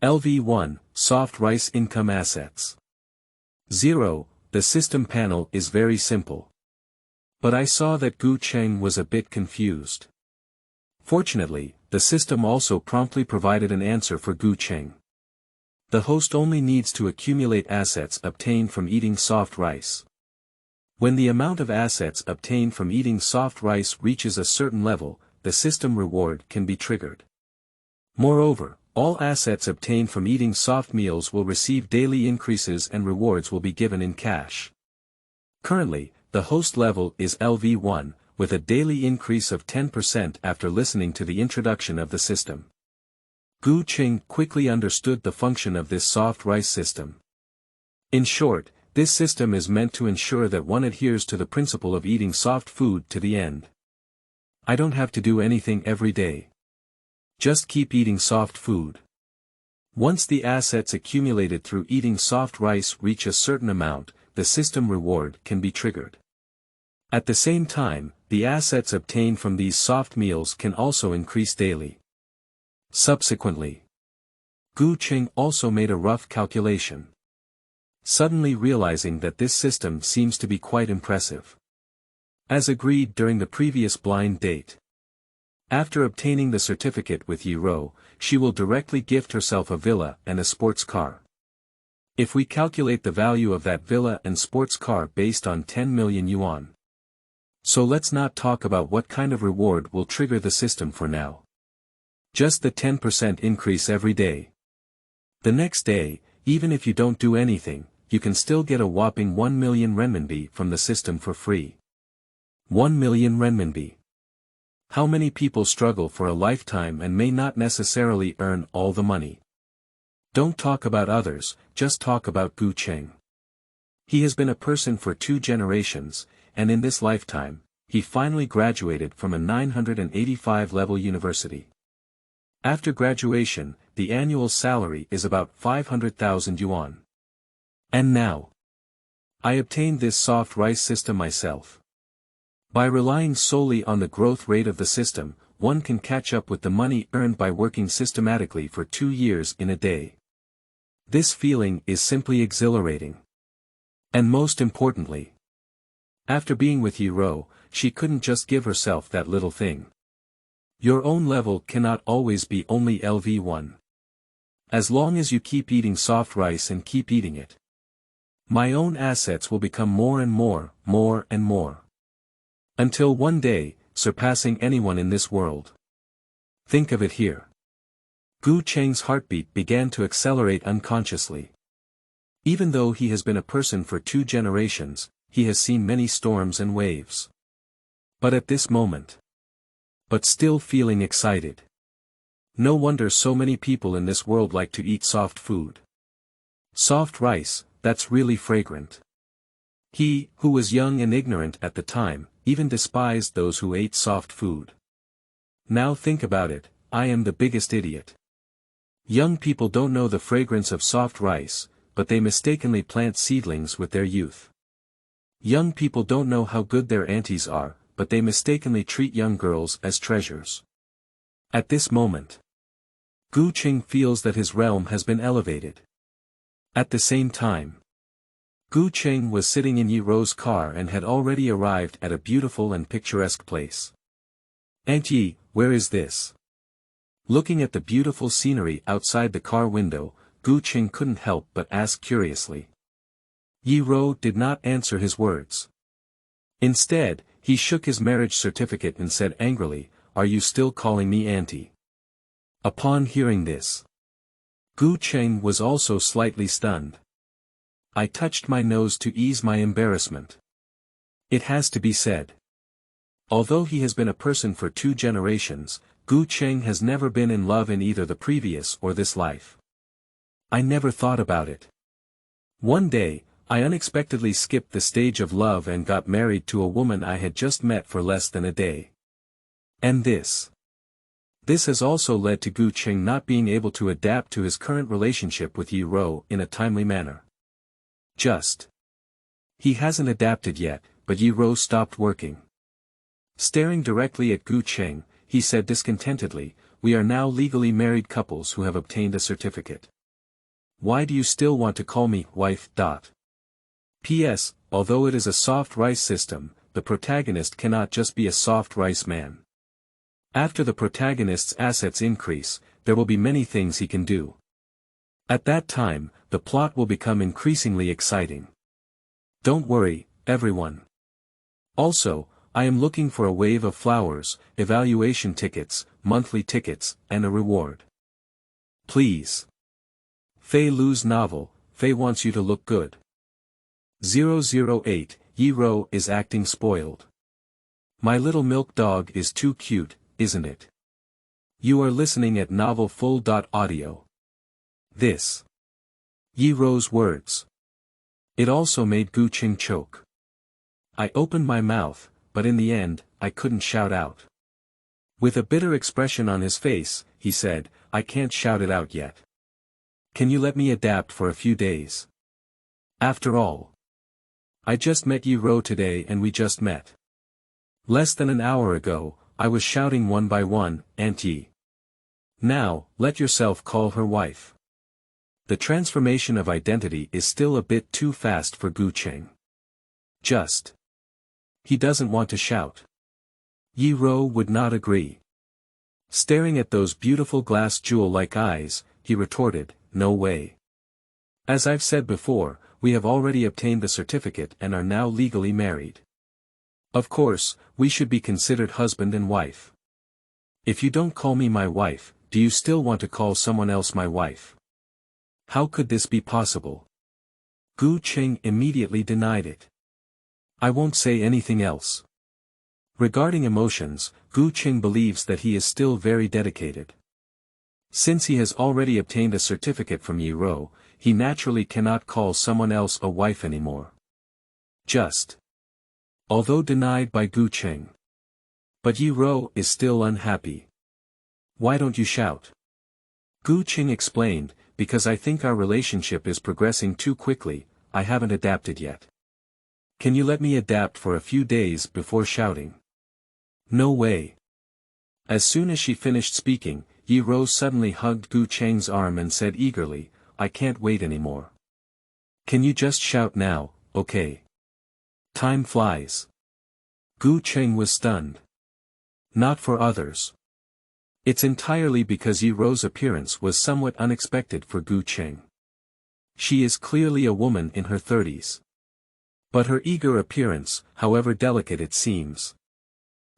LV1, soft rice income assets. 0, the system panel is very simple. But I saw that Gu Cheng was a bit confused. Fortunately, the system also promptly provided an answer for Gu Cheng. The host only needs to accumulate assets obtained from eating soft rice. When the amount of assets obtained from eating soft rice reaches a certain level, the system reward can be triggered. Moreover, all assets obtained from eating soft meals will receive daily increases and rewards will be given in cash. Currently, the host level is LV1, with a daily increase of 10% after listening to the introduction of the system. Gu Cheng quickly understood the function of this soft rice system. In short, this system is meant to ensure that one adheres to the principle of eating soft food to the end. I don't have to do anything every day. Just keep eating soft food. Once the assets accumulated through eating soft rice reach a certain amount, the system reward can be triggered. At the same time, the assets obtained from these soft meals can also increase daily. Subsequently, Gu Cheng also made a rough calculation. Suddenly realizing that this system seems to be quite impressive. As agreed during the previous blind date. After obtaining the certificate with Yi-Ro, she will directly gift herself a villa and a sports car. If we calculate the value of that villa and sports car based on 10 million yuan. So let's not talk about what kind of reward will trigger the system for now. Just the 10% increase every day. The next day, even if you don't do anything, you can still get a whopping 1 million renminbi from the system for free. 1 million renminbi. How many people struggle for a lifetime and may not necessarily earn all the money? Don't talk about others, just talk about Gu Cheng. He has been a person for 2 generations, and in this lifetime, he finally graduated from a 985 level university. After graduation, the annual salary is about 500,000 yuan. And now, I obtained this soft rice system myself. By relying solely on the growth rate of the system, one can catch up with the money earned by working systematically for 2 years in a day. This feeling is simply exhilarating. And most importantly, after being with Yi-Ro, she couldn't just give herself that little thing. Your own level cannot always be only LV1. As long as you keep eating soft rice and keep eating it, my own assets will become more and more and more. Until one day, surpassing anyone in this world. Think of it here. Gu Cheng's heartbeat began to accelerate unconsciously. Even though he has been a person for 2 generations, he has seen many storms and waves. But at this moment, but still feeling excited. No wonder so many people in this world like to eat soft food. Soft rice, that's really fragrant. He, who was young and ignorant at the time, even despised those who ate soft food. Now think about it, I am the biggest idiot. Young people don't know the fragrance of soft rice, but they mistakenly plant seedlings with their youth. Young people don't know how good their aunties are, but they mistakenly treat young girls as treasures. At this moment, Gu Cheng feels that his realm has been elevated. At the same time, Gu Cheng was sitting in Yi-Ro's car and had already arrived at a beautiful and picturesque place. Auntie, where is this? Looking at the beautiful scenery outside the car window, Gu Cheng couldn't help but ask curiously. Yi-Ro did not answer his words. Instead, he shook his marriage certificate and said angrily, "Are you still calling me Auntie?" Upon hearing this, Gu Cheng was also slightly stunned. I touched my nose to ease my embarrassment. It has to be said. Although he has been a person for 2 generations, Gu Cheng has never been in love in either the previous or this life. I never thought about it. One day, I unexpectedly skipped the stage of love and got married to a woman I had just met for less than a day. And this has also led to Gu Cheng not being able to adapt to his current relationship with Yi-Ro in a timely manner. He hasn't adapted yet, but Yi-Ro stopped working. Staring directly at Gu Cheng, he said discontentedly, "We are now legally married couples who have obtained a certificate. Why do you still want to call me wife? P.S. Although it is a soft rice system, the protagonist cannot just be a soft rice man. After the protagonist's assets increase, there will be many things he can do. At that time, the plot will become increasingly exciting. Don't worry, everyone. Also, I am looking for a wave of flowers, evaluation tickets, monthly tickets, and a reward. Please. Feilu's novel, Fei wants you to look good. 008, Yi-Ro is acting spoiled. My little milk dog is too cute, isn't it? You are listening at novelfull.audio. This. Yi-Ro's words. It also made Gu Cheng choke. I opened my mouth, but in the end, I couldn't shout out. With a bitter expression on his face, he said, "I can't shout it out yet. Can you let me adapt for a few days? After all, I just met Yi-Ro today and we just met. Less than an hour ago, I was shouting one by one, Auntie. Now, let yourself call her wife." The transformation of identity is still a bit too fast for Gu Cheng. He doesn't want to shout. Yi-Ro would not agree. Staring at those beautiful glass jewel-like eyes, he retorted, "No way. As I've said before, we have already obtained the certificate and are now legally married. Of course, we should be considered husband and wife. If you don't call me my wife, do you still want to call someone else my wife? How could this be possible?" Gu Cheng immediately denied it. "I won't say anything else." Regarding emotions, Gu Cheng believes that he is still very dedicated. Since he has already obtained a certificate from Yi-Ro, he naturally cannot call someone else a wife anymore. Although denied by Gu Cheng. But Yi-Ro is still unhappy. "Why don't you shout?" Gu Cheng explained, "Because I think our relationship is progressing too quickly, I haven't adapted yet. Can you let me adapt for a few days before shouting?" "No way." As soon as she finished speaking, Yi-Ro suddenly hugged Gu Cheng's arm and said eagerly, "I can't wait anymore. Can you just shout now, okay? Time flies." Gu Cheng was stunned. Not for others. It's entirely because Yi-Ro's appearance was somewhat unexpected for Gu Cheng. She is clearly a woman in her 30s. But her eager appearance, however delicate it seems.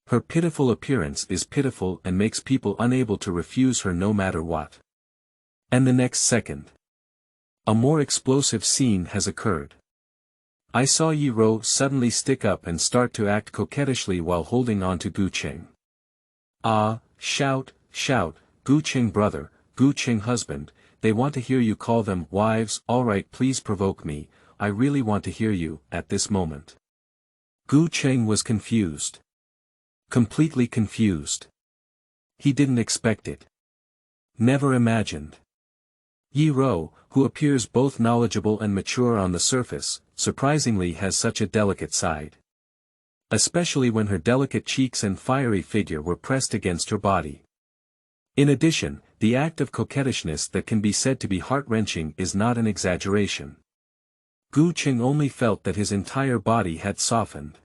Her pitiful appearance is pitiful and makes people unable to refuse her no matter what. And the next second, a more explosive scene has occurred. I saw Yi-Ro suddenly stick up and start to act coquettishly while holding on to Gu Cheng. "Ah, shout, shout, Gu Cheng brother, Gu Cheng husband, they want to hear you call them wives. Alright, please provoke me, I really want to hear you, at this moment." Gu Cheng was confused. Completely confused. He didn't expect it. Never imagined. Yi-Ro, who appears both knowledgeable and mature on the surface, surprisingly has such a delicate side. Especially when her delicate cheeks and fiery figure were pressed against her body. In addition, the act of coquettishness that can be said to be heart-wrenching is not an exaggeration. Gu Cheng only felt that his entire body had softened.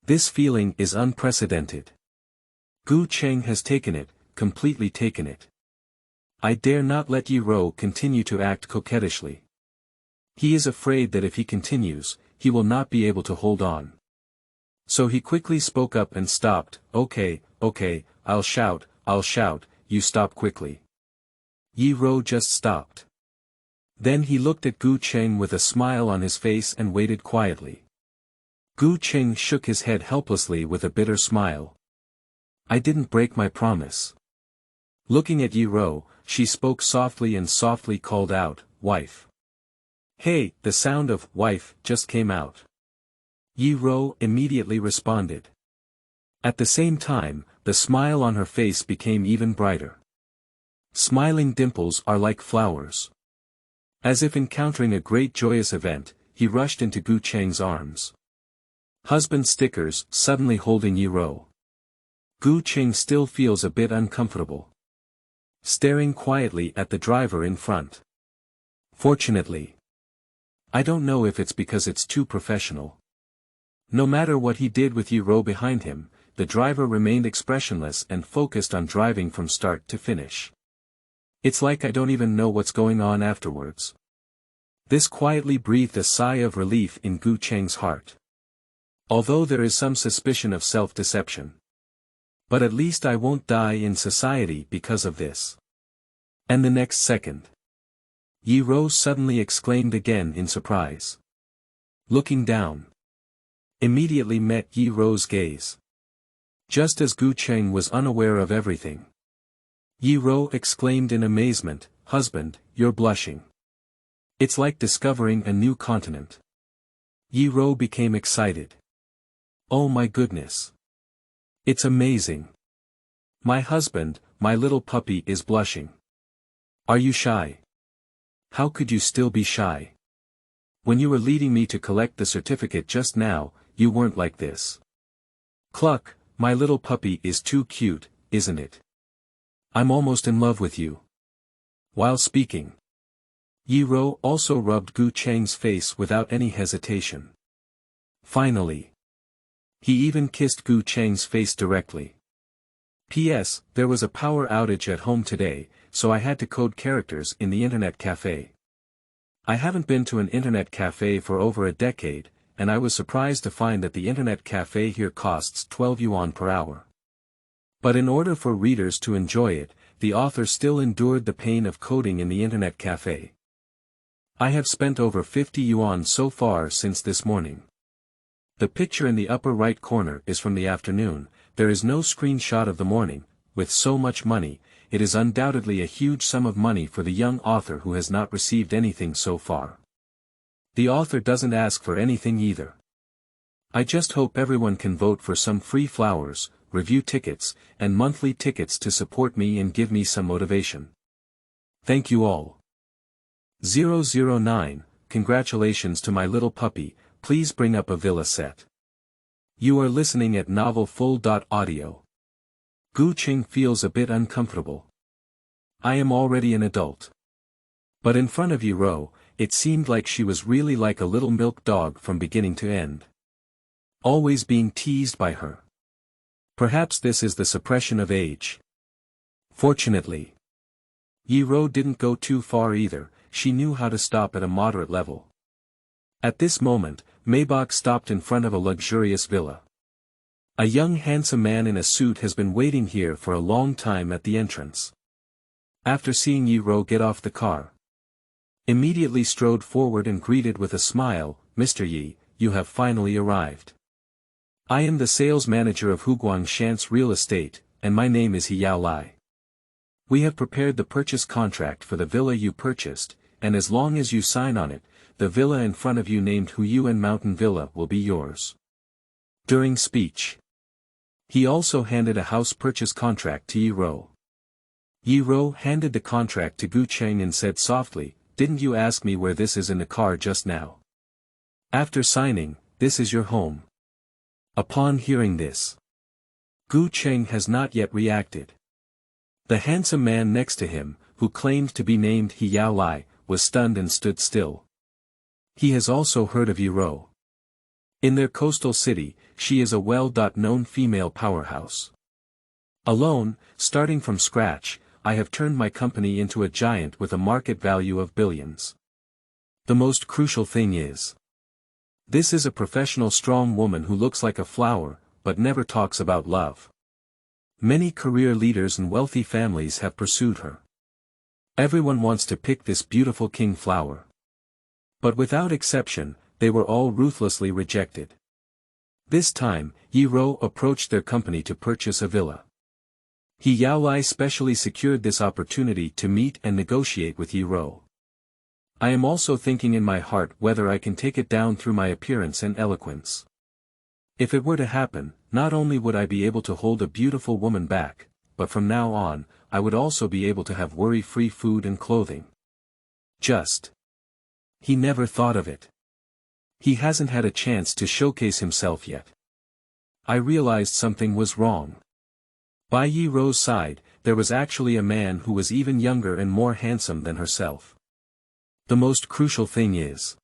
This feeling is unprecedented. Gu Cheng has taken it, completely taken it. I dare not let Yi-Ro continue to act coquettishly. He is afraid that if he continues, he will not be able to hold on. So he quickly spoke up and stopped. Okay, I'll shout, you stop quickly. Yi-ro just stopped. Then he looked at Gu Cheng with a smile on his face and waited quietly. Gu Cheng shook his head helplessly with a bitter smile. I didn't break my promise. Looking at Yi-ro, she spoke softly and softly called out, wife. Hey, the sound of wife just came out. Yi-ro immediately responded. At the same time, the smile on her face became even brighter. Smiling dimples are like flowers. As if encountering a great joyous event, he rushed into Gu Cheng's arms. Husband stickers, suddenly holding Yi-ro. Gu Cheng still feels a bit uncomfortable. Staring quietly at the driver in front. Fortunately. I don't know if it's because it's too professional. No matter what he did with Yi-ro behind him, the driver remained expressionless and focused on driving from start to finish. It's like I don't even know what's going on afterwards. This quietly breathed a sigh of relief in Gu Cheng's heart. Although there is some suspicion of self-deception. But at least I won't die in society because of this. And the next second. Yi-ro suddenly exclaimed again in surprise. Looking down. Immediately met Yi-ro's gaze. Just as Gu Cheng was unaware of everything. Yi-ro exclaimed in amazement, husband, you're blushing. It's like discovering a new continent. Yi-ro became excited. Oh my goodness. It's amazing. My husband, my little puppy is blushing. Are you shy? How could you still be shy? When you were leading me to collect the certificate just now, you weren't like this. Cluck, my little puppy is too cute, isn't it? I'm almost in love with you. While speaking, Yi-ro also rubbed Gu Cheng's face without any hesitation. Finally, he even kissed Gu Cheng's face directly. P.S. There was a power outage at home today, so I had to code characters in the internet cafe. I haven't been to an internet cafe for over a decade, and I was surprised to find that the internet cafe here costs 12 yuan per hour. But in order for readers to enjoy it, the author still endured the pain of coding in the internet cafe. I have spent over 50 yuan so far since this morning. The picture in the upper right corner is from the afternoon. There is no screenshot of the morning. With so much money, it is undoubtedly a huge sum of money for the young author who has not received anything so far. The author doesn't ask for anything either. I just hope everyone can vote for some free flowers, review tickets, and monthly tickets to support me and give me some motivation. Thank you all. 009, congratulations to my little puppy, please bring up a villa set. You are listening at Novel Full.audio. Gu Cheng feels a bit uncomfortable. I am already an adult. But in front of Yi-ro, it seemed like she was really like a little milk dog from beginning to end. Always being teased by her. Perhaps this is the suppression of age. Fortunately, Yi-ro didn't go too far either. She knew how to stop at a moderate level. At this moment, Maybach stopped in front of a luxurious villa. A young handsome man in a suit has been waiting here for a long time at the entrance. After seeing Yi-ro get off the car, immediately strode forward and greeted with a smile, Mr. Yi, you have finally arrived. I am the sales manager of Huguangshan's real estate, and my name is Hiyao Lai. We have prepared the purchase contract for the villa you purchased, and as long as you sign on it, the villa in front of you named Huyuan Mountain Villa will be yours. During speech, he also handed a house purchase contract to Yi-ro. Yi-ro handed the contract to Gu Cheng and said softly, didn't you ask me where this is in the car just now? After signing, this is your home. Upon hearing this, Gu Cheng has not yet reacted. The handsome man next to him, who claimed to be named Hiyao Lai, was stunned and stood still. He has also heard of Yi-ro. In their coastal city, she is a well-known female powerhouse. Alone, starting from scratch, I have turned my company into a giant with a market value of billions. The most crucial thing is, This is a professional strong woman who looks like a flower, but never talks about love. Many career leaders and wealthy families have pursued her. Everyone wants to pick this beautiful king flower. But without exception, they were all ruthlessly rejected. This time, Yi-ro approached their company to purchase a villa. Yaolai specially secured this opportunity to meet and negotiate with Yi-ro. I am also thinking in my heart whether I can take it down through my appearance and eloquence. If it were to happen, not only would I be able to hold a beautiful woman back, but from now on, I would also be able to have worry-free food and clothing. He never thought of it. He hasn't had a chance to showcase himself yet. I realized something was wrong. By Yi-ro's side, there was actually a man who was even younger and more handsome than herself. The most crucial thing is,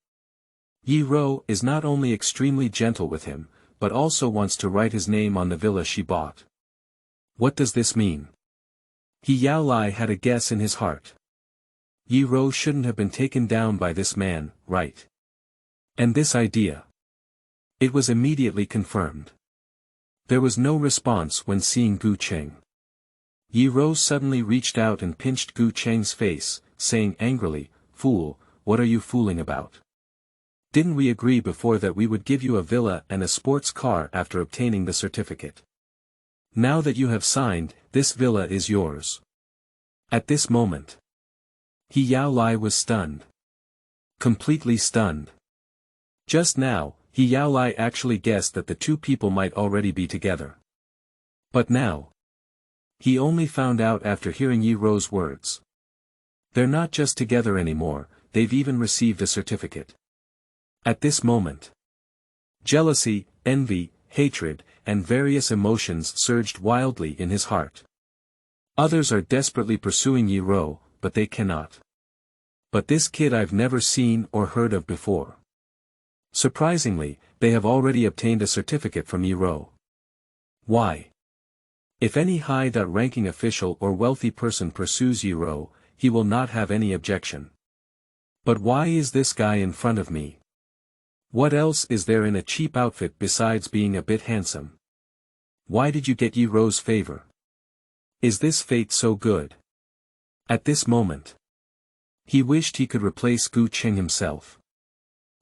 Yi-ro is not only extremely gentle with him, but also wants to write his name on the villa she bought. What does this mean? Yaolai had a guess in his heart. Yi-ro shouldn't have been taken down by this man, right? And this idea. It was immediately confirmed. There was no response when seeing Gu Cheng. Yi-ro suddenly reached out and pinched Gu Cheng's face, saying angrily, "Fool, what are you fooling about? Didn't we agree before that we would give you a villa and a sports car after obtaining the certificate? Now that you have signed, this villa is yours." At this moment, Yaolai was stunned. Completely stunned. Just now, Yaolai actually guessed that the two people might already be together. But now, he only found out after hearing Yi-ro's words. They're not just together anymore, they've even received a certificate. At this moment, jealousy, envy, hatred, and various emotions surged wildly in his heart. Others are desperately pursuing Yi-ro, but they cannot. But this kid I've never seen or heard of before. Surprisingly, they have already obtained a certificate from Yi-ro. Why? If any high-ranking official or wealthy person pursues Yi-ro, he will not have any objection. But why is this guy in front of me? What else is there in a cheap outfit besides being a bit handsome? Why did you get Yi-ro's favor? Is this fate so good? At this moment, he wished he could replace Gu Cheng himself.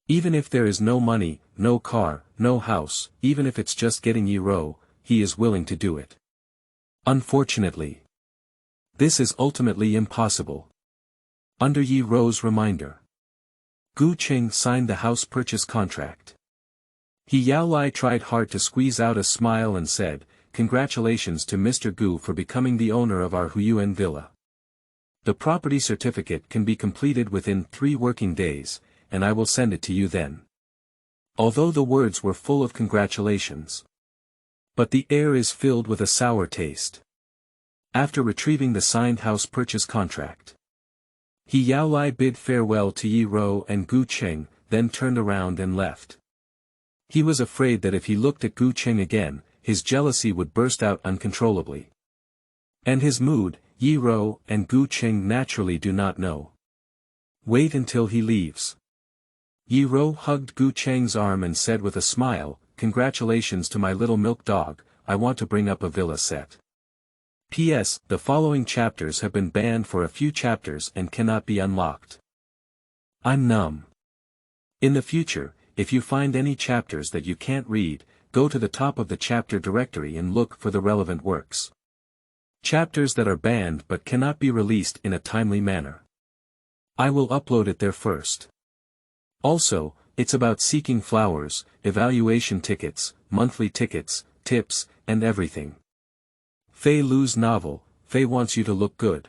Even if there is no money, no car, no house, even if it's just getting Yi-ro, he is willing to do it. Unfortunately, this is ultimately impossible. Under Yi-ro's reminder, Gu Cheng signed the house purchase contract. Yaolai tried hard to squeeze out a smile and said, "Congratulations to Mr. Gu for becoming the owner of our Huyuan villa. The property certificate can be completed within 3 working days, and I will send it to you then." Although the words were full of congratulations, but the air is filled with a sour taste. After retrieving the signed house purchase contract, Yaolai bid farewell to Yi-ro and Gu Cheng, then turned around and left. He was afraid that if he looked at Gu Cheng again, his jealousy would burst out uncontrollably. And his mood, Yi-ro and Gu Cheng naturally do not know. Wait until he leaves. Yi-ro hugged Gu Cheng's arm and said with a smile, "Congratulations to my little milk dog, I want to bring up a villa set. P.S. The following chapters have been banned for a few chapters and cannot be unlocked. I'm numb." In the future, if you find any chapters that you can't read, go to the top of the chapter directory and look for the relevant works. Chapters that are banned but cannot be released in a timely manner. I will upload it there first. Also, it's about seeking flowers, evaluation tickets, monthly tickets, tips, and everything. Feilu's novel, Fei Wants You to Look Good.